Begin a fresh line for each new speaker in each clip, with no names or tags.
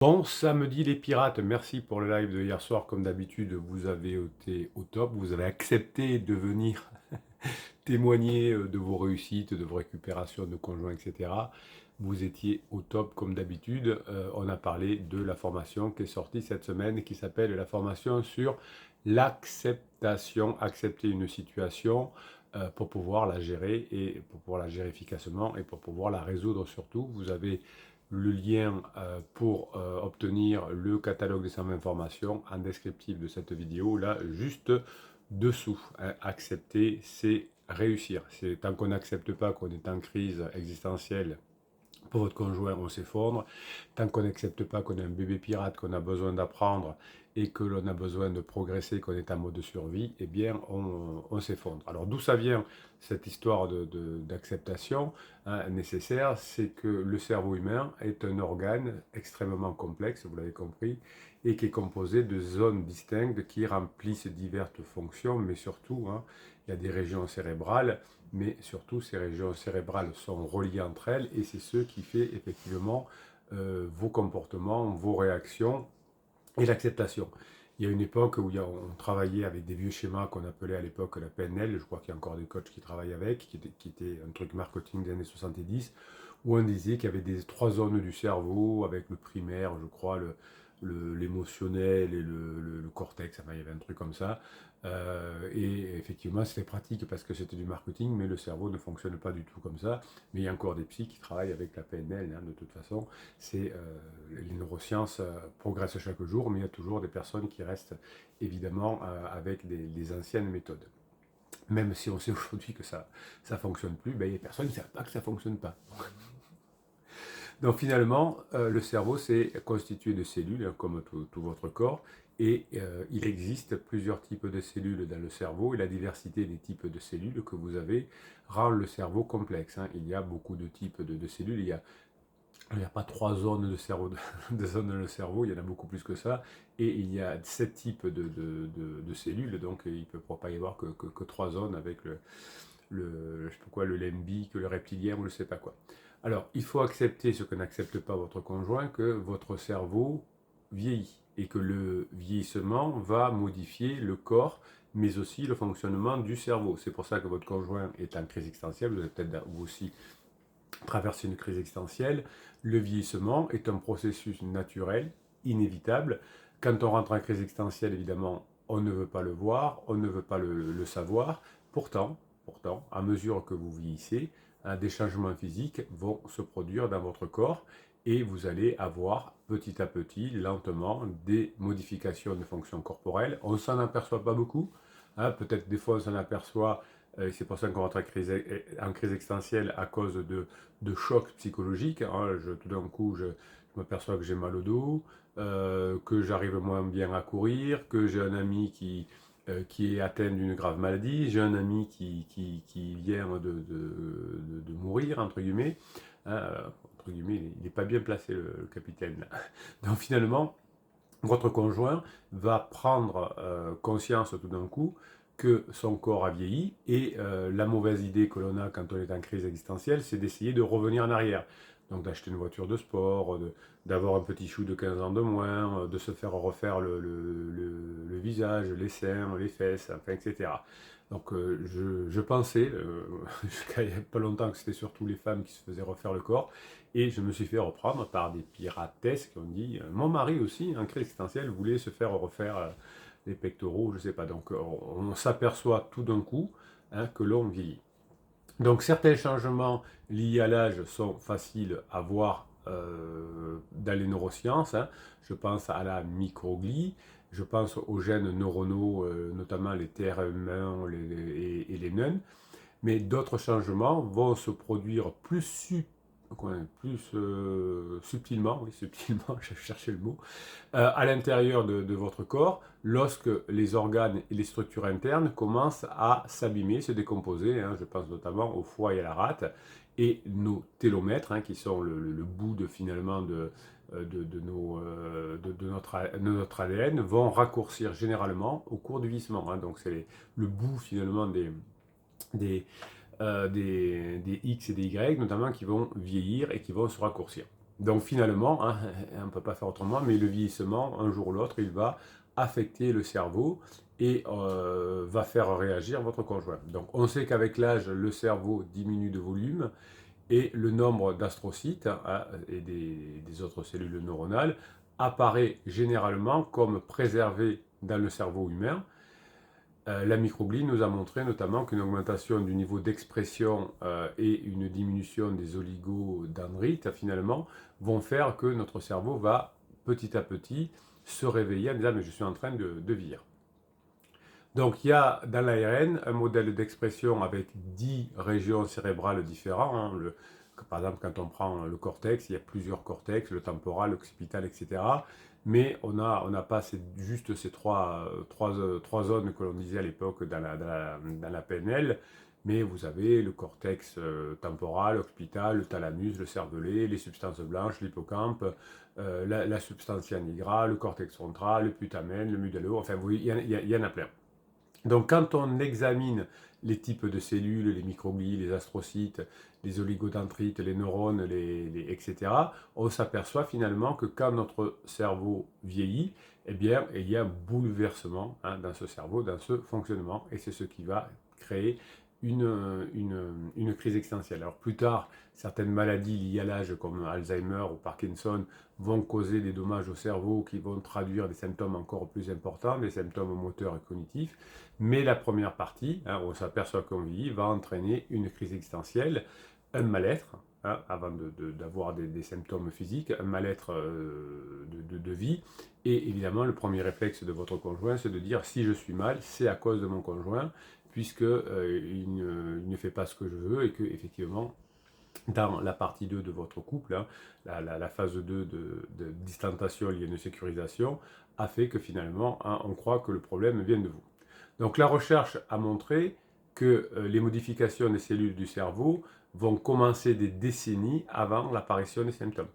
Bon samedi les pirates, merci pour le live de hier soir. Comme d'habitude, vous avez été au top, vous avez accepté de venir témoigner de vos réussites, de vos récupérations de conjoints, etc. Vous étiez au top comme d'habitude. On a parlé de la formation qui est sortie cette semaine, qui s'appelle la formation sur l'acceptation, accepter une situation pour pouvoir la gérer et pour pouvoir la gérer efficacement et pour pouvoir la résoudre surtout. Vous avez le lien pour obtenir le catalogue des 120 formations en descriptif de cette vidéo, là, juste dessous. Accepter, c'est réussir. C'est tant qu'on n'accepte pas qu'on est en crise existentielle pour votre conjoint, on s'effondre. Tant qu'on n'accepte pas qu'on est un bébé pirate, qu'on a besoin d'apprendre et que l'on a besoin de progresser, qu'on est en mode de survie, eh bien, on s'effondre. Alors, d'où ça vient cette histoire d'acceptation nécessaire? C'est que le cerveau humain est un organe extrêmement complexe, vous l'avez compris, et qui est composé de zones distinctes qui remplissent diverses fonctions, mais surtout, il y a des régions cérébrales, mais surtout ces régions cérébrales sont reliées entre elles et c'est ce qui fait effectivement vos comportements, vos réactions et l'acceptation. Il y a une époque où on travaillait avec des vieux schémas qu'on appelait à l'époque la PNL, je crois qu'il y a encore des coachs qui travaillent avec, qui était un truc marketing des années 70, où on disait qu'il y avait des trois zones du cerveau, avec le primaire, je crois, l'émotionnel et le cortex, enfin, il y avait un truc comme ça. Et effectivement, c'était pratique parce que c'était du marketing, mais le cerveau ne fonctionne pas du tout comme ça. Mais il y a encore des psys qui travaillent avec la PNL, de toute façon. Les neurosciences progressent chaque jour, mais il y a toujours des personnes qui restent évidemment avec les anciennes méthodes. Même si on sait aujourd'hui que ça ne fonctionne plus, ben, il y a des personnes qui ne savent pas que ça ne fonctionne pas. Donc finalement, le cerveau, c'est constitué de cellules, comme tout votre corps, et il existe plusieurs types de cellules dans le cerveau, et la diversité des types de cellules que vous avez rend le cerveau complexe. Il y a beaucoup de types de cellules, il n'y a pas trois zones de cerveau, de zones dans le cerveau, il y en a beaucoup plus que ça, et il y a sept types de cellules, donc il ne peut pas y avoir que trois zones avec je sais pas quoi, le limbique, le reptilien ou je ne sais pas quoi. Alors, il faut accepter ce que n'accepte pas votre conjoint, que votre cerveau vieillit et que le vieillissement va modifier le corps, mais aussi le fonctionnement du cerveau. C'est pour ça que votre conjoint est en crise existentielle, vous avez peut-être vous aussi traversé une crise existentielle. Le vieillissement est un processus naturel, inévitable. Quand on rentre en crise existentielle, évidemment, on ne veut pas le voir, on ne veut pas le savoir. Pourtant, à mesure que vous vieillissez, des changements physiques vont se produire dans votre corps et vous allez avoir petit à petit, lentement, des modifications de fonctions corporelles. On ne s'en aperçoit pas beaucoup. Peut-être des fois on s'en aperçoit, c'est pour ça qu'on rentre en crise existentielle à cause de chocs psychologiques. Tout d'un coup, je m'aperçois que j'ai mal au dos, que j'arrive moins bien à courir, que j'ai un ami qui est atteint d'une grave maladie, j'ai un ami qui vient de mourir, entre guillemets. Entre guillemets, il n'est pas bien placé, le capitaine. Là. Donc finalement, votre conjoint va prendre conscience tout d'un coup que son corps a vieilli et la mauvaise idée que l'on a quand on est en crise existentielle, c'est d'essayer de revenir en arrière. Donc d'acheter une voiture de sport, d'avoir un petit chou de 15 ans de moins, de se faire refaire le visage, les seins, les fesses, enfin, etc. Donc je pensais, jusqu'à il n'y a pas longtemps, que c'était surtout les femmes qui se faisaient refaire le corps. Et je me suis fait reprendre par des piratesses qui ont dit mon mari aussi, en crise existentielle, voulait se faire refaire les pectoraux, je ne sais pas. Donc on s'aperçoit tout d'un coup que l'on vieillit. Donc certains changements liés à l'âge sont faciles à voir dans les neurosciences. Je pense à la microglie, je pense aux gènes neuronaux, notamment les TRM1 et les NUN. Mais d'autres changements vont se produire subtilement, oui, subtilement, je cherchais le mot, à l'intérieur de votre corps, lorsque les organes et les structures internes commencent à s'abîmer, se décomposer. Je pense notamment au foie et à la rate, et nos télomètres, qui sont le bout finalement de notre ADN, vont raccourcir généralement au cours du vieillissement. Donc c'est le bout finalement des X et des Y, notamment, qui vont vieillir et qui vont se raccourcir. Donc finalement, hein, on ne peut pas faire autrement, mais le vieillissement, un jour ou l'autre, il va affecter le cerveau et va faire réagir votre conjoint. Donc on sait qu'avec l'âge, le cerveau diminue de volume et le nombre d'astrocytes, hein, et des autres cellules neuronales apparaît généralement comme préservé dans le cerveau humain. La microglie nous a montré notamment qu'une augmentation du niveau d'expression et une diminution des oligodendrites finalement vont faire que notre cerveau va petit à petit se réveiller en disant mais je suis en train de vieillir. Donc il y a dans l'ARN un modèle d'expression avec 10 régions cérébrales différentes, hein. Par exemple, quand on prend le cortex, il y a plusieurs cortex, le temporal, l'occipital, etc. Mais on n'a pas juste ces trois zones que l'on disait à l'époque dans la PNL, mais vous avez le cortex temporal, occipital, le thalamus, le cervelet, les substances blanches, l'hippocampe, la substantia nigra, le cortex frontal, le putamen, le medulla, enfin il y en a plein. Donc quand on examine les types de cellules, les microglies, les astrocytes, les oligodendrites, les neurones, etc., on s'aperçoit finalement que quand notre cerveau vieillit, eh bien, il y a un bouleversement, hein, dans ce cerveau, dans ce fonctionnement, et c'est ce qui va créer une crise existentielle. Alors plus tard, certaines maladies liées à l'âge comme Alzheimer ou Parkinson vont causer des dommages au cerveau qui vont traduire des symptômes encore plus importants, des symptômes moteurs et cognitifs. Mais la première partie, hein, où on s'aperçoit qu'on vieillit, va entraîner une crise existentielle, un mal-être, hein, avant d'avoir des symptômes physiques, un mal-être de vie. Et évidemment, le premier réflexe de votre conjoint, c'est de dire si je suis mal, c'est à cause de mon conjoint, puisqu'il ne fait pas ce que je veux et que effectivement, dans la partie 2 de votre couple, hein, la phase 2 de distantation liée à une sécurisation, a fait que finalement, hein, on croit que le problème vient de vous. Donc la recherche a montré que les modifications des cellules du cerveau vont commencer des décennies avant l'apparition des symptômes.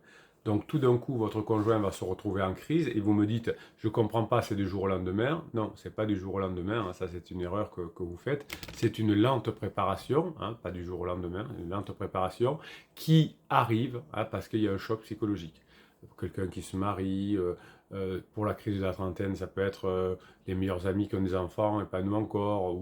Donc tout d'un coup, votre conjoint va se retrouver en crise et vous me dites, je ne comprends pas, c'est du jour au lendemain. Non, ce n'est pas du jour au lendemain, hein, ça c'est une erreur que vous faites. C'est une lente préparation, hein, pas du jour au lendemain, une lente préparation qui arrive, hein, parce qu'il y a un choc psychologique. Quelqu'un qui se marie, pour la crise de la trentaine, ça peut être les meilleurs amis qui ont des enfants et pas nous encore,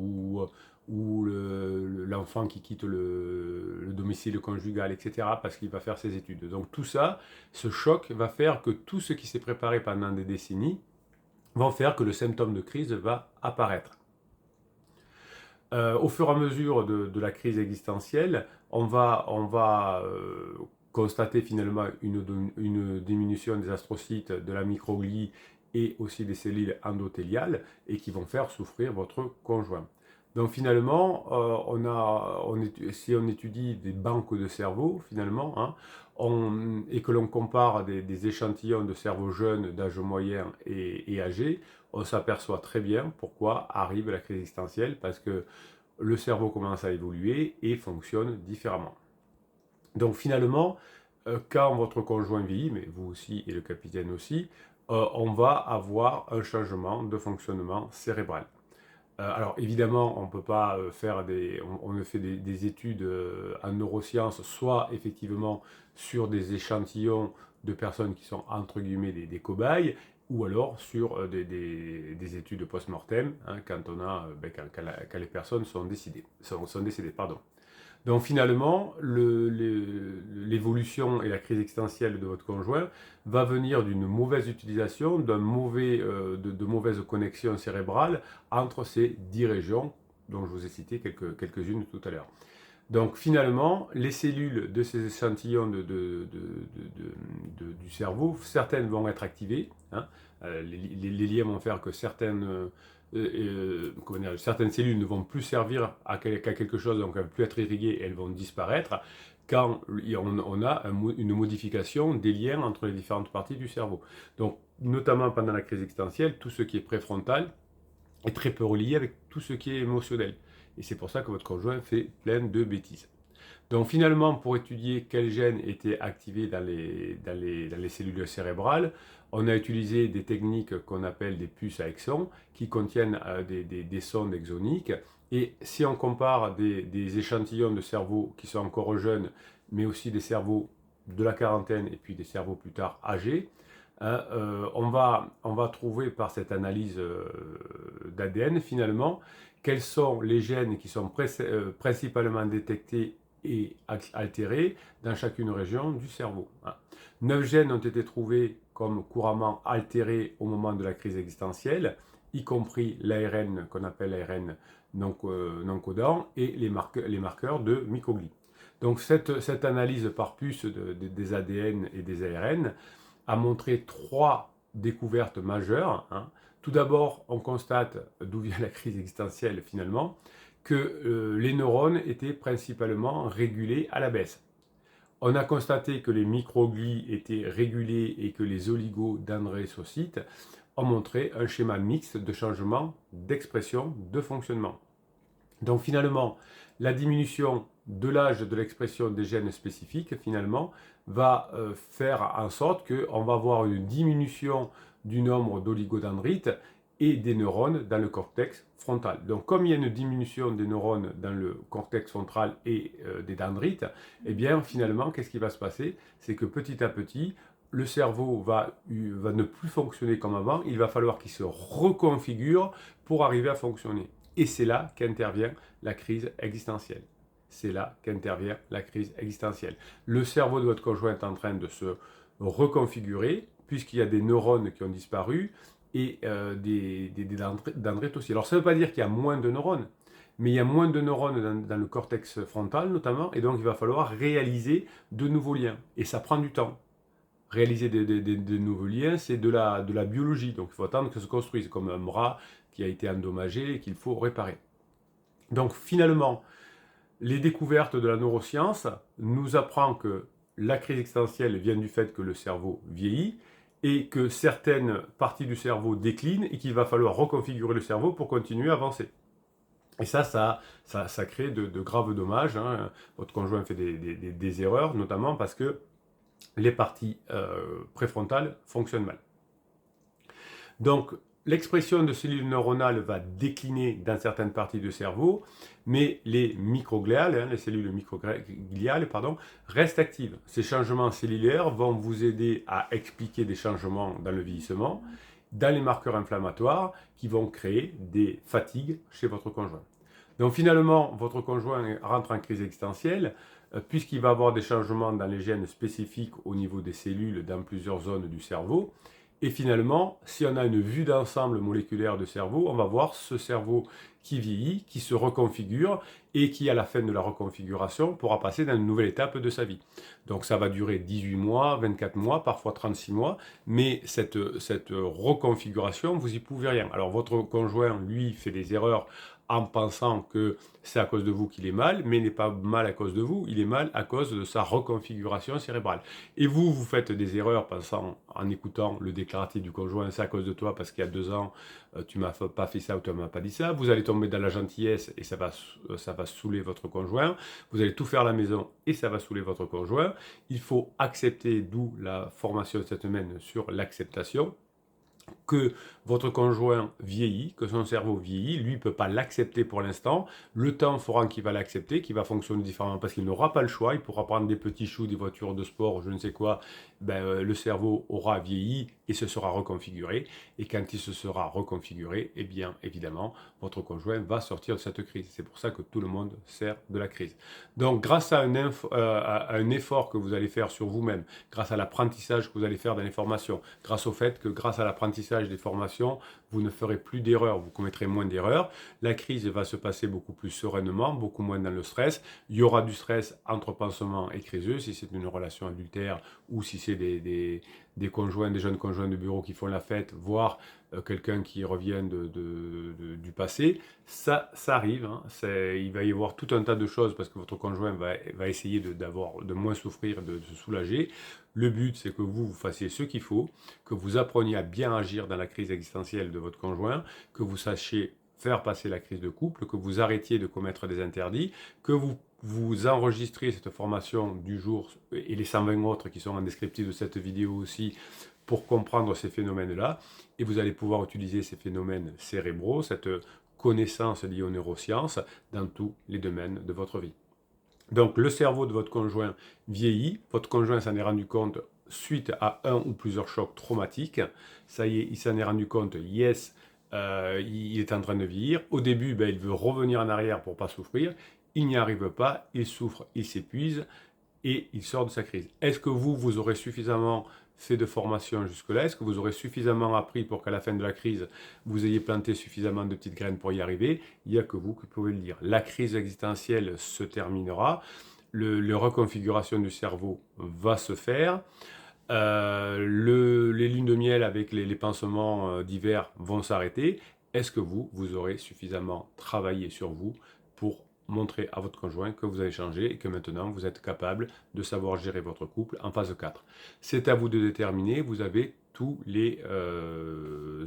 ou l'enfant qui quitte le domicile conjugal, etc., parce qu'il va faire ses études. Donc tout ça, ce choc va faire que tout ce qui s'est préparé pendant des décennies va faire que le symptôme de crise va apparaître. Au fur et à mesure de la crise existentielle, on va constater finalement une diminution des astrocytes, de la microglie et aussi des cellules endothéliales et qui vont faire souffrir votre conjoint. Donc finalement, si on étudie des banques de cerveau, finalement, hein, et que l'on compare des échantillons de cerveau jeunes, d'âge moyen et âgé, on s'aperçoit très bien pourquoi arrive la crise existentielle, parce que le cerveau commence à évoluer et fonctionne différemment. Donc finalement, quand votre conjoint vieillit, mais vous aussi et le capitaine aussi, on va avoir un changement de fonctionnement cérébral. Alors évidemment, on peut pas faire on ne fait des études en neurosciences, soit effectivement sur des échantillons de personnes qui sont entre guillemets des cobayes, ou alors sur des études post-mortem, hein, quand les personnes sont décédées. Pardon. Donc finalement, l'évolution et la crise existentielle de votre conjoint va venir d'une mauvaise utilisation, de mauvaises connexions cérébrales entre ces 10 régions dont je vous ai cité quelques-unes tout à l'heure. Donc finalement, les cellules de ces échantillons du cerveau, certaines vont être activées, hein, les liens vont faire que certaines cellules ne vont plus servir qu'à quelque chose, donc elles ne vont plus être irriguées, elles vont disparaître quand on a une modification des liens entre les différentes parties du cerveau. Donc notamment pendant la crise existentielle, tout ce qui est préfrontal est très peu relié avec tout ce qui est émotionnel. Et c'est pour ça que votre conjoint fait plein de bêtises. Donc finalement, pour étudier quels gènes étaient activés dans les cellules cérébrales, on a utilisé des techniques qu'on appelle des puces à exons, qui contiennent des sondes exoniques. Et si on compare des échantillons de cerveau qui sont encore jeunes, mais aussi des cerveaux de la quarantaine et puis des cerveaux plus tard âgés, on va trouver par cette analyse d'ADN finalement quels sont les gènes qui sont principalement détectés et altérés dans chacune région du cerveau. 9 gènes ont été trouvés comme couramment altérés au moment de la crise existentielle, y compris l'ARN qu'on appelle l'ARN non codant et les marqueurs de microglies. Donc cette analyse par puce des ADN et des ARN a montré 3 découvertes majeures. Tout d'abord, on constate, d'où vient la crise existentielle finalement, que les neurones étaient principalement régulés à la baisse. On a constaté que les microglies étaient régulés et que les oligodendrocytes ont montré un schéma mixte de changement d'expression, de fonctionnement. Donc finalement, la diminution de l'âge de l'expression des gènes spécifiques, finalement, va faire en sorte qu'on va avoir une diminution du nombre d'oligodendrites et des neurones dans le cortex frontal. Donc comme il y a une diminution des neurones dans le cortex frontal et des dendrites, eh bien finalement, qu'est-ce qui va se passer? C'est que petit à petit, le cerveau va ne plus fonctionner comme avant, il va falloir qu'il se reconfigure pour arriver à fonctionner. Et c'est là qu'intervient la crise existentielle. C'est là qu'intervient la crise existentielle. Le cerveau de votre conjoint est en train de se reconfigurer, puisqu'il y a des neurones qui ont disparu, et des dendrites aussi. Alors ça ne veut pas dire qu'il y a moins de neurones, mais il y a moins de neurones dans le cortex frontal notamment, et donc il va falloir réaliser de nouveaux liens. Et ça prend du temps. Réaliser des nouveaux liens, c'est de la biologie, donc il faut attendre que ça se construise, comme un bras qui a été endommagé et qu'il faut réparer. Donc finalement, les découvertes de la neuroscience nous apprennent que la crise existentielle vient du fait que le cerveau vieillit et que certaines parties du cerveau déclinent et qu'il va falloir reconfigurer le cerveau pour continuer à avancer. Et ça crée de graves dommages. Votre conjoint fait des erreurs, notamment parce que les parties préfrontales fonctionnent mal. Donc, l'expression de cellules neuronales va décliner dans certaines parties du cerveau, mais les microgliales, les cellules microgliales, restent actives. Ces changements cellulaires vont vous aider à expliquer des changements dans le vieillissement, dans les marqueurs inflammatoires qui vont créer des fatigues chez votre conjoint. Donc finalement, votre conjoint rentre en crise existentielle, puisqu'il va avoir des changements dans les gènes spécifiques au niveau des cellules dans plusieurs zones du cerveau. Et finalement, si on a une vue d'ensemble moléculaire du cerveau, on va voir ce cerveau qui vieillit, qui se reconfigure et qui, à la fin de la reconfiguration, pourra passer dans une nouvelle étape de sa vie. Donc ça va durer 18 mois, 24 mois, parfois 36 mois, mais cette reconfiguration, vous n'y pouvez rien. Alors votre conjoint, lui, fait des erreurs en pensant que c'est à cause de vous qu'il est mal, mais il n'est pas mal à cause de vous, il est mal à cause de sa reconfiguration cérébrale. Et vous faites des erreurs pensant, en écoutant le déclaratif du conjoint, c'est à cause de toi parce qu'il y a 2 ans, tu m'as pas fait ça ou tu m'as pas dit ça. Vous allez tomber dans la gentillesse et ça va saouler votre conjoint. Vous allez tout faire à la maison et ça va saouler votre conjoint. Il faut accepter, d'où la formation de cette semaine sur l'acceptation, que votre conjoint vieillit, que son cerveau vieillit, lui ne peut pas l'accepter pour l'instant. Le temps fera qu'il va l'accepter, qu'il va fonctionner différemment parce qu'il n'aura pas le choix. Il pourra prendre des petits choux, des voitures de sport, je ne sais quoi. Le cerveau aura vieilli et se sera reconfiguré. Et quand il se sera reconfiguré, eh bien évidemment, votre conjoint va sortir de cette crise. C'est pour ça que tout le monde sert de la crise. Donc grâce à un effort que vous allez faire sur vous-même, grâce à l'apprentissage que vous allez faire dans les formations, grâce au fait que grâce à l'apprentissage des formations, vous ne ferez plus d'erreurs, vous commettrez moins d'erreurs. La crise va se passer beaucoup plus sereinement, beaucoup moins dans le stress. Il y aura du stress entre pansement et criseux, si c'est une relation adultère ou si c'est des conjoints, des jeunes conjoints de bureau qui font la fête, voire quelqu'un qui revient du passé. Ça arrive, il va y avoir tout un tas de choses parce que votre conjoint va essayer de moins souffrir, de se soulager. Le but, c'est que vous fassiez ce qu'il faut, que vous appreniez à bien agir dans la crise existentielle de votre conjoint, que vous sachiez faire passer la crise de couple, que vous arrêtiez de commettre des interdits, que vous enregistrez cette formation du jour et les 120 autres qui sont en descriptif de cette vidéo aussi pour comprendre ces phénomènes-là. Et vous allez pouvoir utiliser ces phénomènes cérébraux, cette connaissance liée aux neurosciences dans tous les domaines de votre vie. Donc le cerveau de votre conjoint vieillit, votre conjoint s'en est rendu compte suite à un ou plusieurs chocs traumatiques. Ça y est, il s'en est rendu compte, yes, il est en train de vieillir. Au début, ben, il veut revenir en arrière pour ne pas souffrir. Il n'y arrive pas, il souffre, il s'épuise et il sort de sa crise. Est-ce que vous aurez suffisamment fait de formation jusque-là? Est-ce que vous aurez suffisamment appris pour qu'à la fin de la crise, vous ayez planté suffisamment de petites graines pour y arriver? Il n'y a que vous qui pouvez le dire. La crise existentielle se terminera, le reconfiguration du cerveau va se faire, les lunes de miel avec les pansements d'hiver vont s'arrêter. Est-ce que vous aurez suffisamment travaillé sur vous pour montrer à votre conjoint que vous avez changé et que maintenant vous êtes capable de savoir gérer votre couple en phase 4? C'est à vous de déterminer, vous avez tous les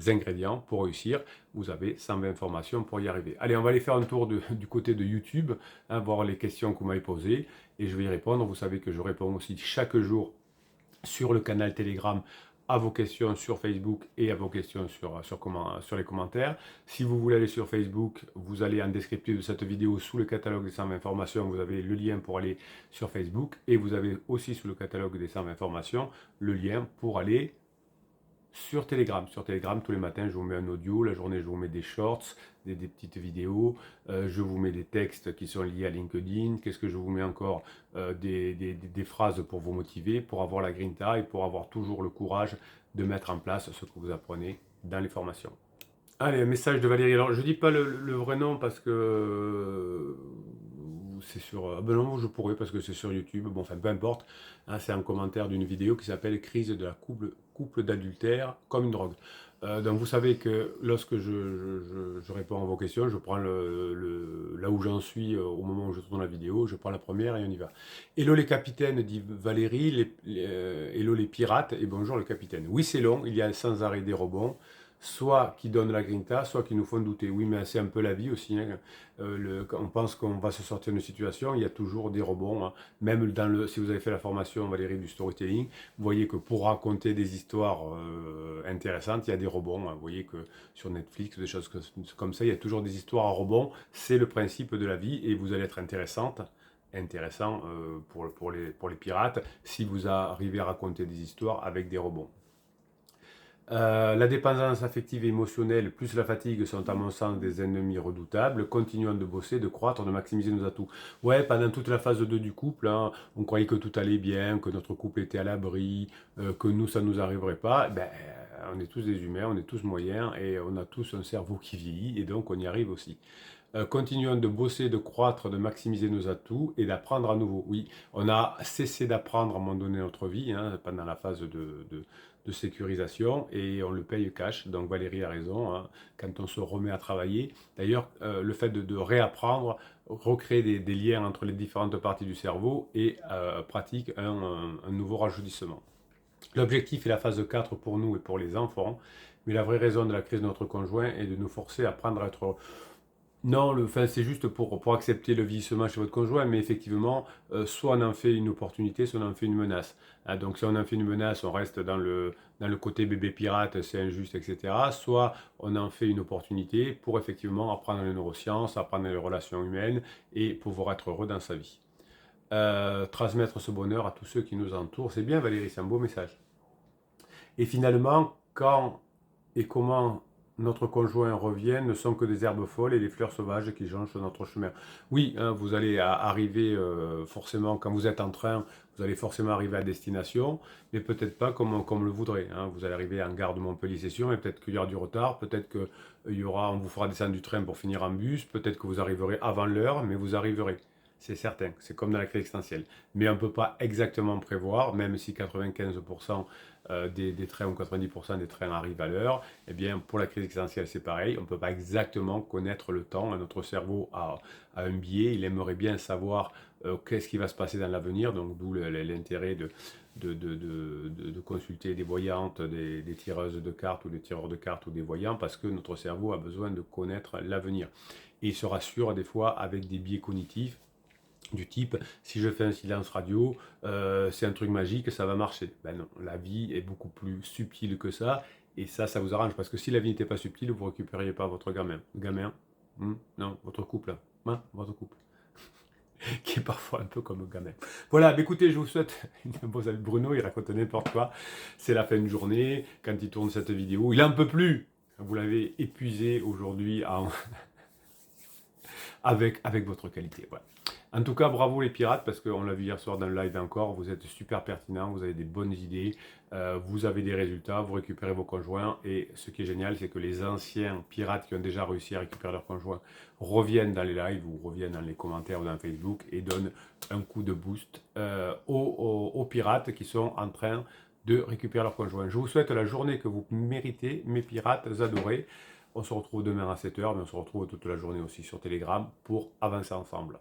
ingrédients pour réussir, vous avez 120 formations pour y arriver. Allez, on va aller faire un tour du côté de YouTube, hein, voir les questions que vous m'avez posées et je vais y répondre. Vous savez que je réponds aussi chaque jour sur le canal Telegram à vos questions sur Facebook et à vos questions sur les commentaires. Si vous voulez aller sur Facebook, vous allez en descriptif de cette vidéo sous le catalogue des 120 formations, vous avez le lien pour aller sur Facebook et vous avez aussi sous le catalogue des 120 formations le lien pour aller sur Telegram. Sur Telegram, tous les matins, je vous mets un audio. La journée, je vous mets des shorts, des petites vidéos. Je vous mets des textes qui sont liés à LinkedIn. Qu'est-ce que je vous mets encore? Des phrases pour vous motiver, pour avoir la grinta et pour avoir toujours le courage de mettre en place ce que vous apprenez dans les formations. Allez, un message de Valérie. Alors, je dis pas le vrai nom parce que c'est sur. Ah ben non, je pourrais parce que c'est sur YouTube. Bon, enfin, peu importe. Hein, c'est un commentaire d'une vidéo qui s'appelle Crise de la couple d'adultère comme une drogue. Donc, vous savez que lorsque je réponds à vos questions, je prends là où j'en suis au moment où je tourne la vidéo, je prends la première et on y va. Hello les capitaines, dit Valérie. Hello les pirates et bonjour le capitaine. Oui, c'est long, il y a sans arrêt des rebonds soit qui donnent la grinta, soit qui nous font douter. Oui, mais c'est un peu la vie aussi. Hein. Quand on pense qu'on va se sortir d'une situation, il y a toujours des rebonds. Hein. Même si vous avez fait la formation, Valérie, du storytelling, vous voyez que pour raconter des histoires intéressantes, il y a des rebonds. Hein. Vous voyez que sur Netflix, des choses comme ça, il y a toujours des histoires à rebonds. C'est le principe de la vie et vous allez être intéressant pour les pirates si vous arrivez à raconter des histoires avec des rebonds. La dépendance affective et émotionnelle plus la fatigue sont à mon sens des ennemis redoutables. Continuons de bosser, de croître, de maximiser nos atouts. Ouais, pendant toute la phase 2 du couple, hein, on croyait que tout allait bien, que notre couple était à l'abri, que nous, ça ne nous arriverait pas. Ben, on est tous des humains, on est tous moyens et on a tous un cerveau qui vieillit et donc on y arrive aussi. Continuons de bosser, de croître, de maximiser nos atouts et d'apprendre à nouveau. Oui, on a cessé d'apprendre à un moment donné de notre vie, hein, pendant la phase de sécurisation, et on le paye cash. Donc Valérie a raison, hein, quand on se remet à travailler. D'ailleurs, le fait de réapprendre, recréer des liens entre les différentes parties du cerveau et pratique un nouveau rajeunissement. L'objectif est la phase 4 pour nous et pour les enfants, mais la vraie raison de la crise de notre conjoint est de nous forcer à apprendre à être. Non, c'est juste pour accepter le vieillissement chez votre conjoint, mais effectivement, soit on en fait une opportunité, soit on en fait une menace. Hein, donc si on en fait une menace, on reste dans le côté bébé pirate, c'est injuste, etc. Soit on en fait une opportunité pour effectivement apprendre les neurosciences, apprendre les relations humaines et pouvoir être heureux dans sa vie. Transmettre ce bonheur à tous ceux qui nous entourent. C'est bien Valérie, c'est un beau message. Et finalement, quand et comment notre conjoint revient ne sont que des herbes folles et des fleurs sauvages qui jonchent notre chemin. Oui, hein, vous allez arriver forcément, quand vous êtes en train, vous allez forcément arriver à destination, mais peut-être pas comme le voudrait. Hein. Vous allez arriver en gare de Montpellier, c'est sûr, mais peut-être qu'il y aura du retard, peut-être on vous fera descendre du train pour finir en bus, peut-être que vous arriverez avant l'heure, mais vous arriverez. C'est certain, c'est comme dans la crise existentielle. Mais on ne peut pas exactement prévoir, même si 95% des trains ou 90% des trains arrivent à l'heure, eh bien pour la crise existentielle c'est pareil, on ne peut pas exactement connaître le temps. Notre cerveau a un biais, il aimerait bien savoir qu'est-ce qui va se passer dans l'avenir, donc d'où l'intérêt de consulter des voyantes, des tireuses de cartes ou des tireurs de cartes ou des voyants, parce que notre cerveau a besoin de connaître l'avenir. Et il se rassure des fois avec des biais cognitifs du type, si je fais un silence radio, c'est un truc magique, ça va marcher. Ben non, la vie est beaucoup plus subtile que ça, et ça vous arrange, parce que si la vie n'était pas subtile, vous ne récupériez pas votre gamin. Non, votre couple. Hein, votre couple. qui est parfois un peu comme quand même. Voilà, bah écoutez, je vous souhaite une bonne journée. Bruno, il raconte n'importe quoi. C'est la fin de journée. Quand il tourne cette vidéo, il en peut plus. Vous l'avez épuisé aujourd'hui avec votre qualité. Voilà. En tout cas, bravo les pirates, parce qu'on l'a vu hier soir dans le live encore, vous êtes super pertinents, vous avez des bonnes idées, vous avez des résultats, vous récupérez vos conjoints, et ce qui est génial, c'est que les anciens pirates qui ont déjà réussi à récupérer leurs conjoints reviennent dans les lives, ou reviennent dans les commentaires ou dans Facebook, et donnent un coup de boost aux pirates qui sont en train de récupérer leurs conjoints. Je vous souhaite la journée que vous méritez, mes pirates adorés. On se retrouve demain à 7h, mais on se retrouve toute la journée aussi sur Telegram pour avancer ensemble.